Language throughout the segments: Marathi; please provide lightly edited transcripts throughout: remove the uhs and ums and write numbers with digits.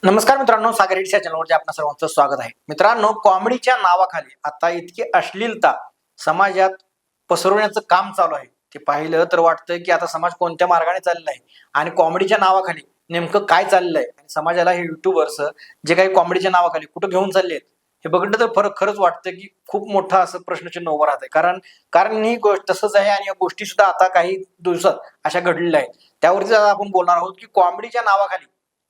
नमस्कार मित्रांनो, सागर हिट्स या चॅनलवरती आपल्या सर्वांचं स्वागत आहे. मित्रांनो, कॉमेडीच्या नावाखाली आता इतकी अश्लीलता समाजात पसरवण्याचं काम चालू आहे. ते पाहिलं तर वाटतं की आता समाज कोणत्या मार्गाने चाललेला आहे आणि कॉमेडीच्या नावाखाली नेमकं काय चाललंय आणि समाजाला हे युट्यूबर्स जे काही कॉमेडीच्या नावाखाली कुठं घेऊन चालले आहेत हे बघितलं तर फरक खरंच वाटतं की खूप मोठा असं प्रश्नचिन्ह उभं राहत आहे. कारण ही गोष्ट तसंच आहे आणि या गोष्टी सुद्धा आता काही दिवसात अशा घडलेल्या आहेत. त्यावरती आता आपण बोलणार आहोत की कॉमेडीच्या नावाखाली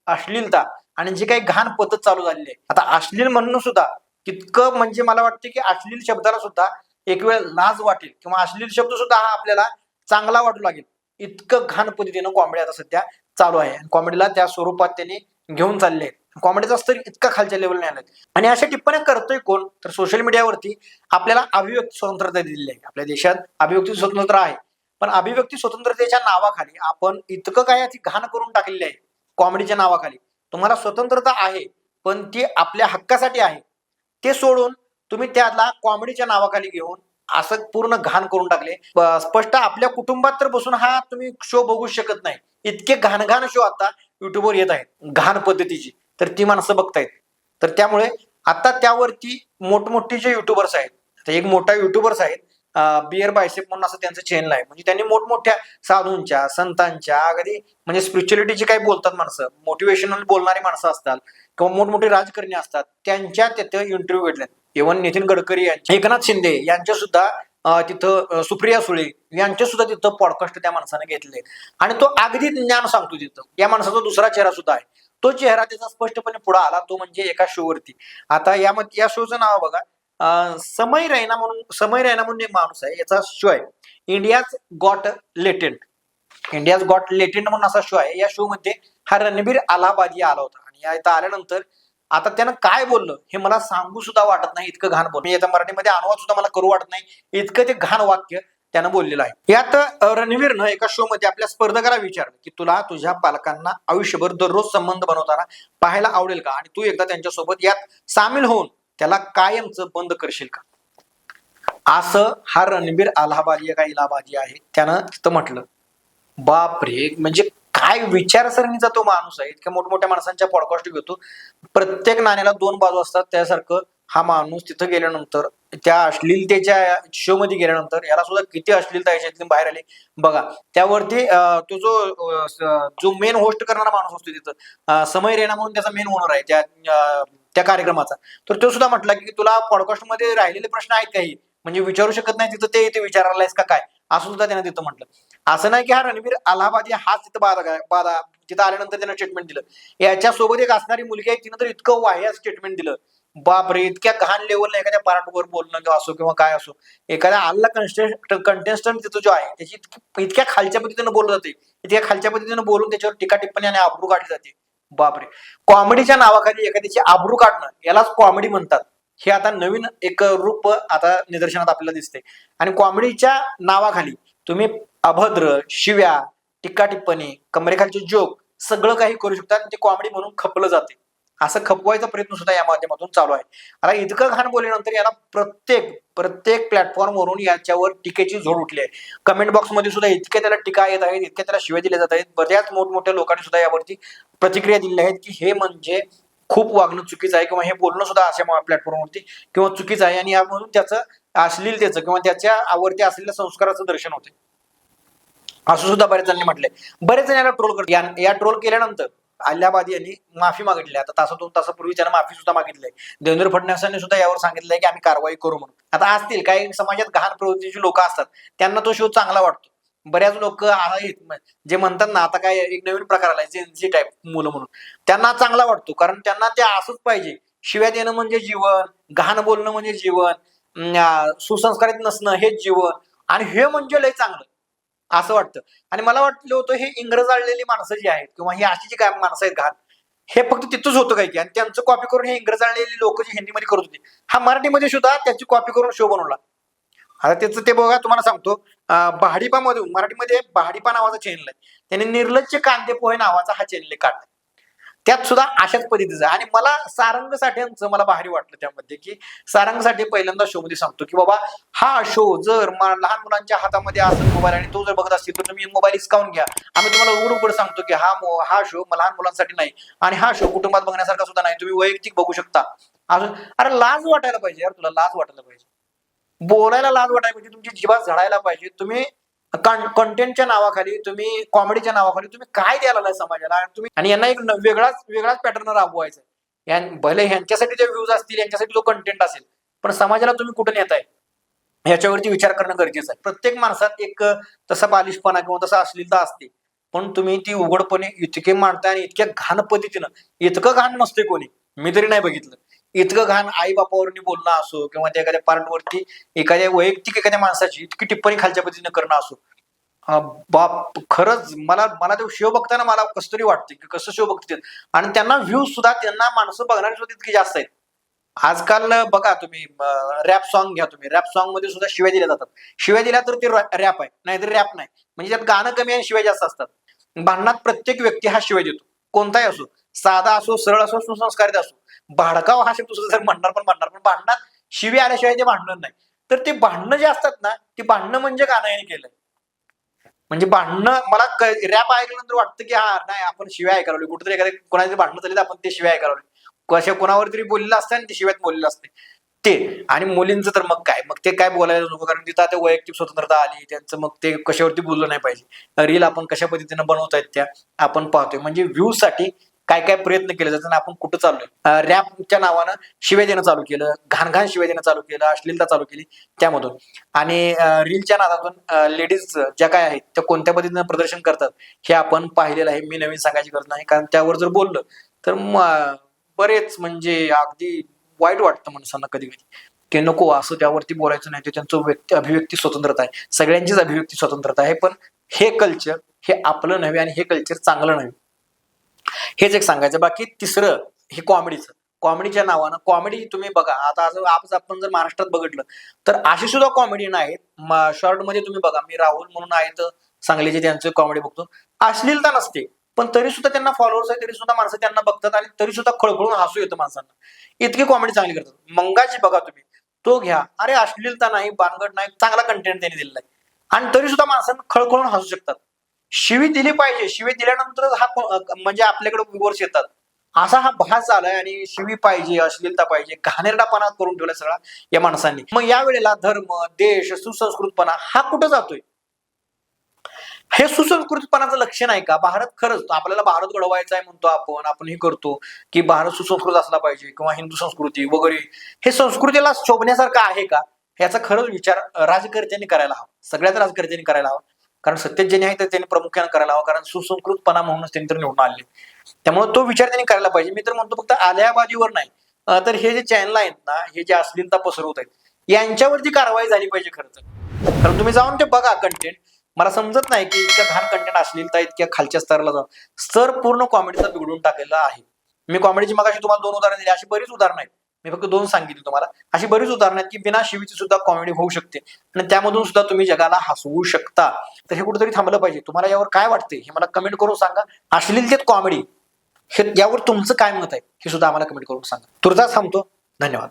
अश्लीलता आणि जी काही घाण पद्धत चालू झालेली आहे. आता अश्लील म्हणणं सुद्धा तितकं म्हणजे मला वाटतं की अश्लील शब्दाला सुद्धा एक वेळ लाज वाटेल किंवा अश्लील शब्द सुद्धा हा आपल्याला चांगला वाटू लागेल. इतकं घाण पद्धतीनं कॉमेडी आता सध्या चालू आहे आणि कॉमेडीला त्या स्वरूपात त्यांनी घेऊन चालले आहेत. कॉमेडीचा स्तर इतका खालच्या लेवलने आलाय आणि अशा टिप्पण्या करतोय कोण तर सोशल मीडियावरती आपल्याला अभिव्यक्ती स्वतंत्रता दिलेली आहे. आपल्या देशात अभिव्यक्ती स्वतंत्र आहे, पण अभिव्यक्ती स्वतंत्रतेच्या नावाखाली आपण इतकं काय ती घाण करून टाकलेली आहे कॉमेडीच्या नावाखाली. तुम्हाला स्वतंत्रता आहे, पण ती आपल्या हक्कासाठी आहे. ते सोडून तुम्ही त्याला कॉमेडीच्या नावाखाली घेऊन असं पूर्ण घाण करून टाकले. स्पष्ट आपल्या कुटुंबात तर बसून हा तुम्ही शो बघू शकत नाही. इतके घाण घाण शो आता युट्यूबवर येत आहेत घाण पद्धतीची, तर ती माणसं बघतायत. तर त्यामुळे आता त्यावरती मोठमोठी जे युट्यूबर्स आहेत, आता एक मोठा युट्यूबर्स आहेत बिअर बायसेप म्हणून असं त्यांचं चॅनल आहे. म्हणजे त्यांनी मोठमोठ्या साधूंच्या, संतांच्या, अगदी म्हणजे स्पिरिच्युअलिटीची काही बोलतात माणसं, मोटिवेशनल बोलणारी माणसं असतात किंवा मोठमोठे राजकारणी असतात, त्यांच्या तिथे इंटरव्ह्यू घेतल्यात. इव्हन नितीन गडकरी यांचे, एकनाथ शिंदे यांच्या सुद्धा तिथं सुप्रिया सुळे यांचे सुद्धा तिथं पॉडकास्ट त्या माणसाने घेतले आणि तो अगदी ज्ञान सांगतो तिथं. या माणसाचा दुसरा चेहरा सुद्धा आहे. तो चेहरा त्याचा स्पष्टपणे पुढे आला, तो म्हणजे एका शो वरती. आता यामध्ये या शोचं नाव बघा, समय रैना म्हणून एक माणूस आहे, याचा शो आहे India's got latent. India's got latent म्हणून असा शो आहे. या शो मध्ये हा रणबीर अलाहाबादी आला होता आणि या इथं आल्यानंतर आता त्यानं काय बोललं हे मला सांगू सुद्धा वाटत नाही, इतकं घाण बोल. याचा मराठीमध्ये अनुवाद सुद्धा मला करू वाटत नाही, इतकं ते घाण वाक्य त्यानं बोललेलं आहे. यात रणवीरनं एका शो मध्ये आपल्या स्पर्धकाला विचारलं की तुला तुझ्या पालकांना आयुष्यभर दररोज संबंध बनवताना पाहायला आवडेल का आणि तू एकदा त्यांच्यासोबत यात सामील होऊन त्याला कायमचं बंद करशील का, असं हा रणबीर अलाहाबादी का इलाहाबादी आहे त्यानं तिथं म्हटलं. बापरे, म्हणजे काय विचारसरणीचा तो माणूस आहे. इतक्या मोठमोठ्या माणसांच्या पॉडकास्ट घेतो. प्रत्येक नाण्याला दोन बाजू असतात, त्यासारखं हा माणूस तिथं गेल्यानंतर त्या अश्लीलतेच्या शो मध्ये गेल्यानंतर याला सुद्धा किती अश्लीलता याच्यातून बाहेर आली बघा. त्यावरती तो जो मेन होस्ट करणारा माणूस असतो तिथं, समय रैना म्हणून त्याचा मेन ओनर आहे त्या कार्यक्रमाचा, तर तो सुद्धा म्हटला की तुला पॉडकास्ट मध्ये राहिलेले प्रश्न आहेत काही म्हणजे विचारू शकत नाही तिथं, ते विचारायलायस का काय, असं सुद्धा त्याने तिथं म्हटलं. असं नाही की हा रणबीर अलाहाबादी हाच तिथं बाधा तिथं आल्यानंतर त्यानं स्टेटमेंट दिलं. याच्यासोबत एक असणारी मुलगी आहे, तिनं तर इतकं वाह्य स्टेटमेंट दिलं. बापरे, इतक्या घाण लेवलला एखाद्या पार्टवर बोलणं असो किंवा काय असो, एखाद्या आलेला कंटेस्टंट तिथं जो आहे त्याची इतक्या खालच्या पद्धतीनं बोललं जाते, इतक्या खालच्या पद्धतीनं बोलून त्याच्यावर टीका टिप्पणी आणि आबरू काढली जाते. बापरे, कॉमेडीच्या नावाखाली एखाद्याची आबरू काढणं यालाच कॉमेडी म्हणतात. हे आता नवीन एक रूप आता निदर्शनात आपल्याला दिसते आणि कॉमेडीच्या नावाखाली तुम्ही अभद्र, शिव्या, टीका टिप्पणी, कमरेखालचे जोक सगळं काही करू शकतात. ते कॉमेडी म्हणून खपलं जाते. असं खपवायचा प्रयत्न सुद्धा या माध्यमातून चालू आहे. आता इतकं घाण बोलल्यानंतर याला प्रत्येक प्लॅटफॉर्मवरून याच्यावर टीकेची झोड उठली आहे. कमेंट बॉक्समध्ये सुद्धा इतक्या त्याला टीका येत आहेत, इतक्या त्याला शिव्या दिल्या जात आहेत. बऱ्याच मोठमोठ्या लोकांनी सुद्धा यावरती प्रतिक्रिया दिल्या आहेत की हे म्हणजे खूप वागणं चुकीचं आहे किंवा हे बोलणं सुद्धा अशा प्लॅटफॉर्मवरती किंवा चुकीचं आहे आणि यामधून त्याचं अश्लीलतेचं किंवा त्याच्यावरती असलेल्या संस्काराचं दर्शन होते, असं सुद्धा बरेच जणांनी म्हटलंय. बरेच जण याला ट्रोल करतात. या ट्रोल केल्यानंतर अलाहाबादी यांनी माफी मागितली. आता तासातून तासापूर्वी त्यानं माफी सुद्धा मागितली. देवेंद्र फडणवीसांनी सुद्धा यावर सांगितलंय की आम्ही कारवाई करू म्हणून. आता असतील काही समाजात घाण प्रवृत्तीची लोक असतात, त्यांना तो शो चांगला वाटतो. बऱ्याच लोक आहेत जे म्हणतात ना, आता काय एक नवीन प्रकार आलाय जेनझी टाईप मुलं म्हणून, त्यांना चांगला वाटतो कारण त्यांना ते असंच पाहिजे. शिव्या देणं म्हणजे जीवन, घाण बोलणं म्हणजे जीवन, सुसंस्कारित नसणं हेच जीवन आणि हे म्हणजे लय चांगलं असं वाटतं. आणि मला वाटलं होतं हे इंग्रज आळलेली माणसं जी आहेत किंवा ही अशी जी काय माणसं आहेत घाण, हे फक्त तिथंच होतं काही आणि त्यांचं कॉपी करून हे इंग्रज आळलेली लोक जे हिंदीमध्ये करत होते, हा मराठीमध्ये सुद्धा त्याची कॉपी करून शो बनवला. आता त्याचं ते बघा, तुम्हाला सांगतो, बहाडिपा मधून मराठीमध्ये बहाडिपा नावाचा चॅनल आहे, त्याने निर्लज्ज कांदे पोहे नावाचा हा चॅनल काढला. त्यात सुद्धा अशाच पद्धतीचं आहे. आणि मला सारंग साठ्यांचं मला भारी वाटलं त्यामध्ये, की सारंग साठे पहिल्यांदा शो मध्ये सांगतो की बाबा हा शो जर लहान मुलांच्या हातामध्ये असेल मोबाईल आणि तो जर बघत असतील तर तुम्ही मोबाईल हिसकावून घ्या. आम्ही तुम्हाला उघड उघड सांगतो की हा शो लहान मुलांसाठी नाही आणि हा शो कुटुंबात बघण्यासारखा सुद्धा नाही, तुम्ही वैयक्तिक बघू शकता. अजून अरे लाज वाटायला पाहिजे यार, तुला लाज वाटायला पाहिजे, बोलायला लाज वाटायला पाहिजे, तुमची जिभा झळायला पाहिजे. तुम्ही कंटेंटच्या नावाखाली, तुम्ही कॉमेडीच्या नावाखाली तुम्ही काय द्यायला लागलाय समाजाला, आणि तुम्ही आणि यांना एक वेगळाच पॅटर्न राबवायचा. भले ह्यांच्यासाठी जे व्ह्यूज असतील, यांच्यासाठी जो कंटेंट असेल, पण समाजाला तुम्ही कुठे नेताय ह्याच्यावरती विचार करणं गरजेचं आहे. प्रत्येक माणसात एक तसा बालिशपणा किंवा तसा अश्लीलता असते, पण तुम्ही ती उघडपणे इतके मांडताय आणि इतक्या घाण पद्धतीनं. इतकं घाण नसते कोणी, मी तरी नाही बघितलं इतकं घाण. आई बापावरनी बोलणं असो किंवा त्या एखाद्या पार्टवरती एखाद्या वैयक्तिक एखाद्या माणसाची इतकी टिप्पणी खालच्या पद्धतीने करणं असो, बाप खरंच मला मला तो शो बघताना मला कसं तरी वाटते की कसं शो बघते. आणि त्यांना व्ह्यूज सुद्धा, त्यांना माणसं बघणारी सुद्धा इतकी जास्त आहेत. आजकाल बघा तुम्ही रॅप सॉन्ग घ्या, तुम्ही रॅप सॉन्ग मध्ये सुद्धा शिव्या दिल्या जातात. शिव्या दिल्या तर ते रॅप आहे, नाहीतर रॅप नाही. म्हणजे त्यात गाणं कमी आणि शिव्या जास्त असतात. भांडणात प्रत्येक व्यक्ती हा शिवाय देतो, कोणताही असो, साधा असो, सरळ असो, सुसंस्कारित असो. भाडकाव हा शब्द सुद्धा जर म्हणणार पण भांडणात शिव्या आल्याशिवाय ते भांडण नाही. तर ते भांडणं जे असतात ना, ती भांडणं म्हणजे गाणं याने केलंय. म्हणजे भांडणं मला रॅप ऐकल्यानंतर वाटतं की हा नाही, आपण शिव्या ऐकायला कुठेतरी एखाद्या कोणाचे भांडणं झाले तर आपण ते शिव्या ऐकायला कशा कोणावर तरी बोललेलं असतं आणि ते शिव्यात बोललेलं असते ते. आणि मुलींचं तर मग काय, मग ते काय बोलायला नको, कारण तिथं आता वैयक्तिक स्वतंत्रता आली त्यांचं, मग ते कशावरती बोललं नाही पाहिजे. रील आपण कशा पद्धतीने बनवतायत त्या आपण पाहतोय. म्हणजे व्ह्यूज साठी काय काय प्रयत्न केले जातात आणि आपण कुठं चाललोय. रॅपच्या नावानं शिव्या देणं चालू केलं, घाण घाण शिव्या देणं चालू केलं, अश्लीलता चालू केली त्यामधून. आणि रीलच्या नादातून लेडीज ज्या काय आहेत त्या कोणत्या पद्धतीनं प्रदर्शन करतात हे आपण पाहिलेलं आहे. मी नवीन सांगायची गरज नाही, कारण त्यावर जर बोललं तर बरेच म्हणजे अगदी वाईट वाटतं माणसांना कधी कधी की नको असं त्यावरती बोलायचं नाही. ते त्यांचं अभिव्यक्ती स्वतंत्रता आहे, सगळ्यांचीच अभिव्यक्ती स्वतंत्रता आहे. पण हे कल्चर हे आपलं नव्हे आणि हे कल्चर चांगलं नव्हे, हेच एक सांगायचं. बाकी तिसरं हे कॉमेडीचं. कॉमेडीच्या नावानं कॉमेडी तुम्ही बघा, आता आज आपण जर महाराष्ट्रात बघितलं तर अशी सुद्धा कॉमेडी नाहीत. शॉर्ट मध्ये तुम्ही बघा, मी राहुल म्हणून आहेत सांगलीचे, त्यांचे कॉमेडी बघतो. अश्लीलता नसते, पण तरी सुद्धा त्यांना फॉलोअर्स आहे, तरी सुद्धा माणसं त्यांना बघतात आणि तरी सुद्धा खळखळून हसू येतं माणसांना. इतकी कॉमेडी चांगली करतात. मंगाची बघा तुम्ही, तो घ्या, अरे अश्लीलता नाही, बानगड नाही, चांगला कंटेंट त्यांनी दिलेला आहे आणि तरी सुद्धा माणसांना खळखळून हसू शकतात. शिवी दिली पाहिजे, शिवी दिल्यानंतरच हा म्हणजे आपल्याकडे व्ह्यूअर्स येतात, असा हा भास झालाय. आणि शिवी पाहिजे, अश्लीलता पाहिजे, घाणेरडापणा करून ठेवलाय सगळा या माणसांनी. मग या वेळेला धर्म, देश, सुसंस्कृतपणा हा कुठं जातोय? हे सुसंस्कृतपणाचं लक्षण आहे का? भारत खरंच आपल्याला भारत घडवायचा आहे म्हणतो आपण हे करतो की भारत सुसंस्कृत असला पाहिजे किंवा हिंदू संस्कृती वगैरे, हे संस्कृतीला शोभण्यासारखं आहे का? याचा खरंच विचार राजकर्त्यांनी करायला हवा, सगळ्याच राजकर्त्यांनी करायला हवा. कारण सत्तेत ज्यांनी आहे तर त्यांनी प्रामुख्याने करायला हवा, कारण सुसंस्कृतपणा म्हणूनच त्यांनी तर निवडून आले. त्यामुळे तो विचार त्यांनी करायला पाहिजे. मी तर म्हणतो फक्त आल्याबाजीवर नाही, तर हे जे चॅनल आहेत ना, हे जे अश्लीलता पसरवत आहेत यांच्यावरती कारवाई झाली पाहिजे खरं तर. कारण तुम्ही जाऊन ते बघा कंटेंट, मला समजत नाही की इतक्या घाण कंटेंट अश्लीलता इतक्या खालच्या स्तराला जाऊन स्तर पूर्ण कॉमेडीचा बिघडून टाकलेला आहे. मी कॉमेडीची मगाशी तुम्हाला 2 उदाहरणं दिली, अशी बरीच उदाहरणं आहेत. मी फक्त 2 सांगितली तुम्हाला, अशी बरीच उदाहरणं आहेत की बिना शिवीची सुद्धा कॉमेडी होऊ शकते आणि त्यामधून सुद्धा तुम्ही जगाला हसवू शकता. तर हे कुठेतरी थांबलं पाहिजे. तुम्हाला यावर काय वाटतंय हे मला कमेंट करून सांगा. अश्लीलतेत कॉमेडी हे यावर तुमचं काय मत आहे हे सुद्धा आम्हाला कमेंट करून सांगा. तुर्तास थांबतो. धन्यवाद.